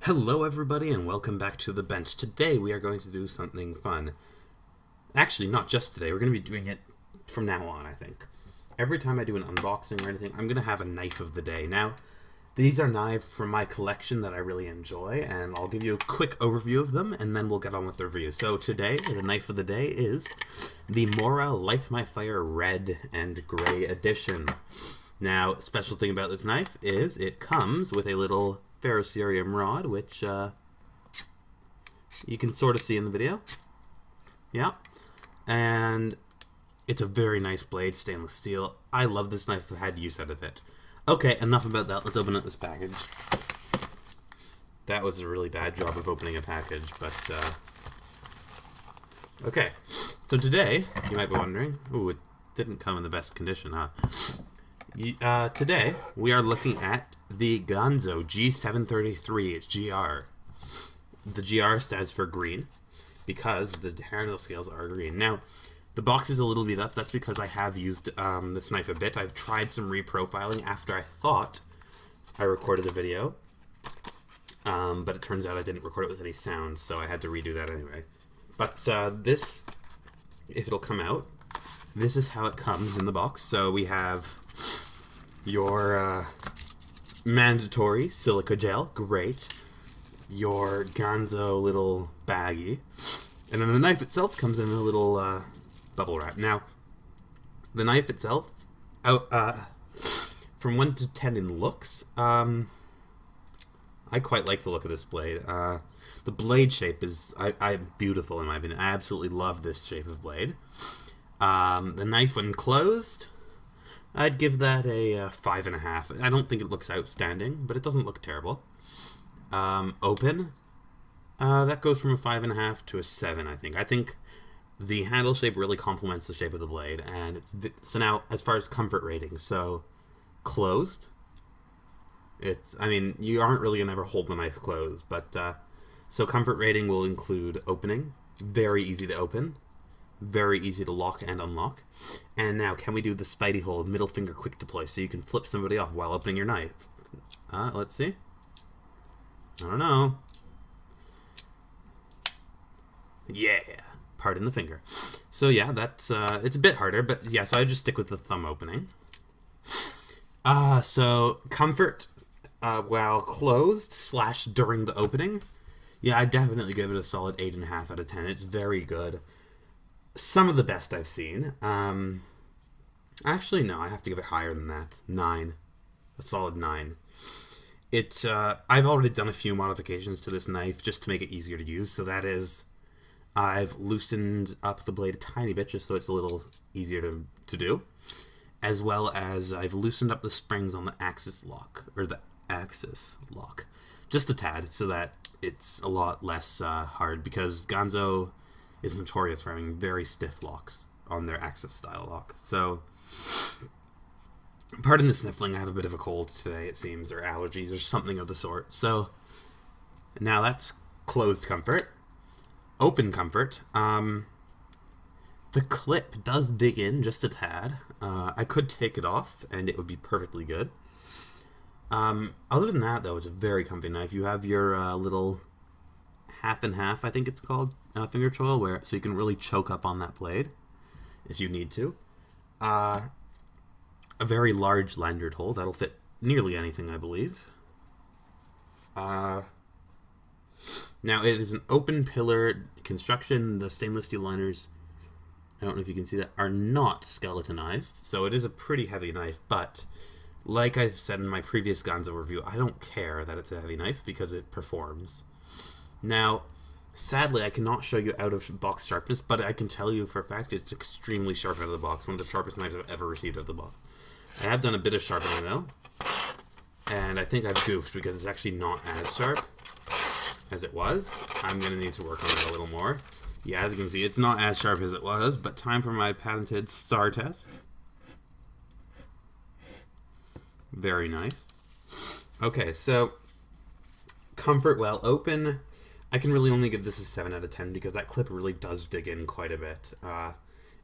Hello everybody and welcome back to the bench. Today we are going to do something fun. Actually, not just today, we're going to be doing it from now on, I think. Every time I do an unboxing or anything, I'm going to have a knife of the day. Now, these are knives from my collection that I really enjoy, and I'll give you a quick overview of them, and then we'll get on with the review. So today, the knife of the day is the Mora Light My Fire Red and Gray Edition. Now, special thing about this knife is it comes with a little ferrocerium rod, which you can sort of see in the video. Yeah. And it's a very nice blade, stainless steel. I love this knife. I've had use out of it. Okay, enough about that. Let's open up this package. That was a really bad job of opening a package, but okay. So today, you might be wondering, ooh, it didn't come in the best condition, huh? Today, we are looking at the Ganzo g733. It's GR. The GR stands for green because the handle scales are green. Now, the box is a little beat up. That's because I have used this knife a bit. I've tried some reprofiling after I thought I recorded the video. But it turns out I didn't record it with any sound, so I had to redo that anyway. But this, if it'll come out, this is how it comes in the box. So we have your mandatory silica gel, great. Your Ganzo little baggie. And then the knife itself comes in a little bubble wrap. Now, the knife itself, from 1 to 10 in looks, I quite like the look of this blade. The blade shape is beautiful in my opinion. I absolutely love this shape of blade. The knife when closed, I'd give that a 5.5. I don't think it looks outstanding, but it doesn't look terrible. Open, that goes from a 5.5 to a 7, I think. I think the handle shape really complements the shape of the blade, and so now as far as comfort rating, so closed, I mean, you aren't really gonna ever hold the knife closed, but so comfort rating will include opening, very easy to open, very easy to lock and unlock. And now, can we do the Spidey hold, middle finger quick deploy, so you can flip somebody off while opening your knife? Let's see. I don't know. Yeah, pardon the finger. So yeah, that's it's a bit harder, but yeah. So I just stick with the thumb opening. So comfort while closed / during the opening. Yeah, I definitely give it a solid 8.5 out of 10. It's very good. Some of the best I've seen. Actually, no, I have to give it higher than that. 9. A solid 9. I've already done a few modifications to this knife just to make it easier to use. So that is, I've loosened up the blade a tiny bit just so it's a little easier to do. As well as I've loosened up the springs on the axis lock, or the axis lock. Just a tad, so that it's a lot less hard, because Ganzo is notorious for having very stiff locks on their axis style lock. So, pardon the sniffling, I have a bit of a cold today, it seems, or allergies, or something of the sort. So, now that's closed comfort. Open comfort. The clip does dig in just a tad. I could take it off, and it would be perfectly good. Other than that, though, it's a very comfy knife. You have your little half and half, I think it's called, finger choil, so you can really choke up on that blade if you need to. A very large lanyard hole that'll fit nearly anything, I believe. Now it is an open pillar construction. The stainless steel liners, I don't know if you can see that, are not skeletonized, so it is a pretty heavy knife, but like I've said in my previous Ganzo review, I don't care that it's a heavy knife because it performs. Now, sadly, I cannot show you out of box sharpness, but I can tell you for a fact it's extremely sharp out of the box. One of the sharpest knives I've ever received out of the box. I have done a bit of sharpening though, and I think I've goofed because it's actually not as sharp as it was. I'm going to need to work on it a little more. Yeah, as you can see, it's not as sharp as it was, but time for my patented star test. Very nice. Okay, so comfort while open, I can really only give this a 7 out of 10 because that clip really does dig in quite a bit.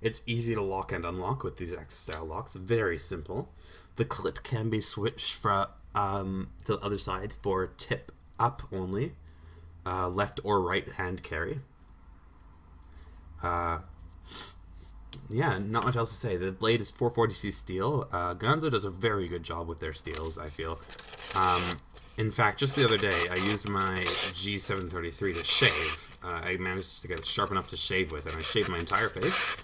It's easy to lock and unlock with these X style locks. Very simple. The clip can be switched from to the other side for tip up only, left or right hand carry. Yeah, not much else to say. The blade is 440C steel. Ganzo does a very good job with their steels, I feel. In fact, just the other day, I used my G733 to shave. I managed to get it sharp enough to shave with, and I shaved my entire face,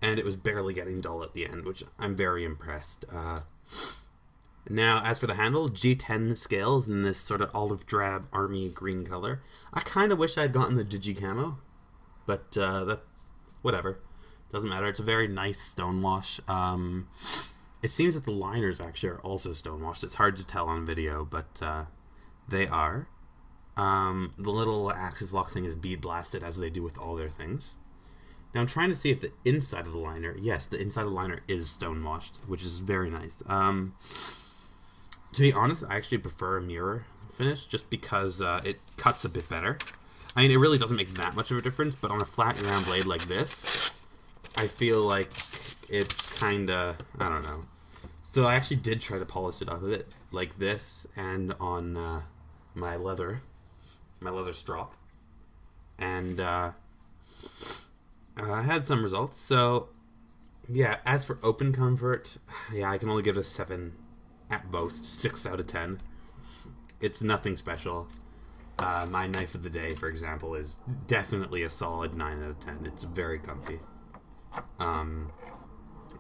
and it was barely getting dull at the end, which I'm very impressed. Now, as for the handle, G10 scales in this sort of olive drab army green color. I kind of wish I'd gotten the Digi-Camo, but that's whatever. Doesn't matter. It's a very nice stonewash. It seems that the liners actually are also stonewashed. It's hard to tell on video, but they are. The little axis lock thing is bead blasted, as they do with all their things. Now I'm trying to see if the inside of the liner, yes, the inside of the liner is stonewashed, which is very nice. To be honest, I actually prefer a mirror finish, just because it cuts a bit better. I mean, it really doesn't make that much of a difference, but on a flat round blade like this, I feel like it's kinda, I don't know. So I actually did try to polish it up a bit, like this, and on my leather strop. And I had some results. So yeah, as for open comfort, yeah, I can only give it a 7 at most, 6 out of 10. It's nothing special. My knife of the day, for example, is definitely a solid 9 out of 10. It's very comfy. Oh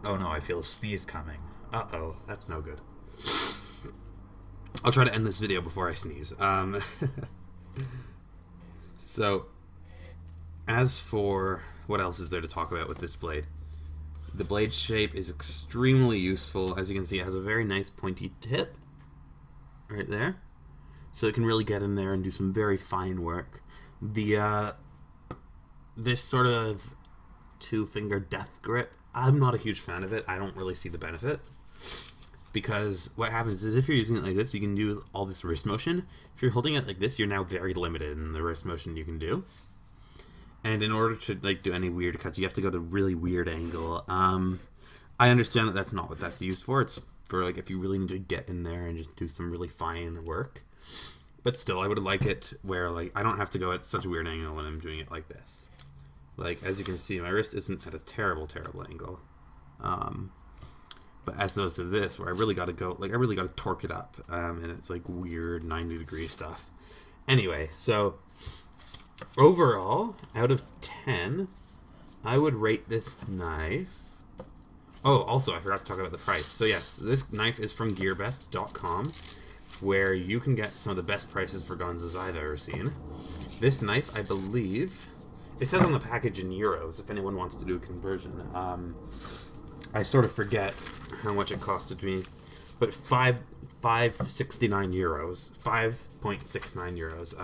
no, I feel a sneeze coming. Uh-oh, that's no good. I'll try to end this video before I sneeze. So, as for what else is there to talk about with this blade? The blade shape is extremely useful. As you can see, it has a very nice pointy tip right there. So it can really get in there and do some very fine work. The this sort of 2-finger death grip, I'm not a huge fan of it. I don't really see the benefit. Because what happens is if you're using it like this, you can do all this wrist motion. If you're holding it like this, you're now very limited in the wrist motion you can do. And in order to like do any weird cuts, you have to go to a really weird angle. I understand that that's not what that's used for. It's for like if you really need to get in there and just do some really fine work. But still, I would like it where like I don't have to go at such a weird angle when I'm doing it like this. Like as you can see, my wrist isn't at a terrible angle. But as opposed to this, where I really got to go, like I really got to torque it up, and it's like weird 90-degree stuff. Anyway, so overall, out of 10, I would rate this knife. Oh, also, I forgot to talk about the price. So yes, this knife is from GearBest.com, where you can get some of the best prices for Ganzos I've ever seen. This knife, I believe, it says on the package in euros, if anyone wants to do a conversion. I sort of forget how much it costed me, but 5.69 euros, 5.69 euros.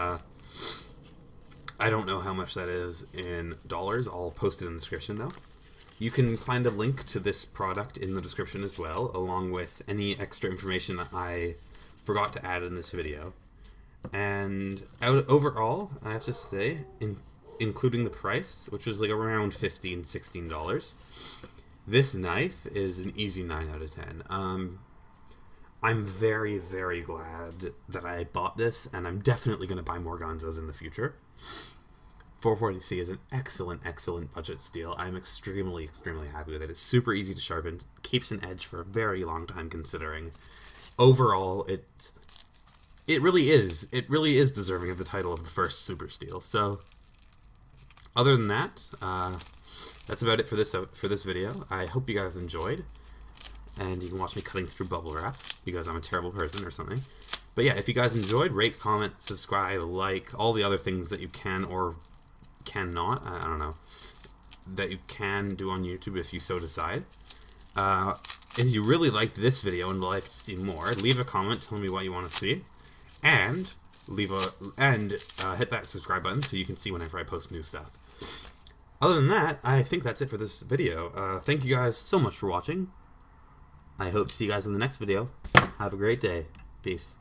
I don't know how much that is in dollars. I'll post it in the description though. You can find a link to this product in the description as well, along with any extra information that I forgot to add in this video. And overall, I have to say, including the price, which was like around $15, $16, this knife is an easy 9 out of 10. I'm very, very glad that I bought this, and I'm definitely going to buy more Ganzos in the future. 440C is an excellent, excellent budget steel. I'm extremely, extremely happy with it. It's super easy to sharpen, keeps an edge for a very long time considering. Overall, it really is deserving of the title of the first super steel. So, other than that, that's about it for this video. I hope you guys enjoyed, and you can watch me cutting through bubble wrap because I'm a terrible person or something. But yeah, if you guys enjoyed, rate, comment, subscribe, like, all the other things that you can or cannot, I don't know, that you can do on YouTube if you so decide. If you really liked this video and would like to see more, leave a comment telling me what you want to see, and hit that subscribe button so you can see whenever I post new stuff. Other than that, I think that's it for this video. Thank you guys so much for watching. I hope to see you guys in the next video. Have a great day. Peace.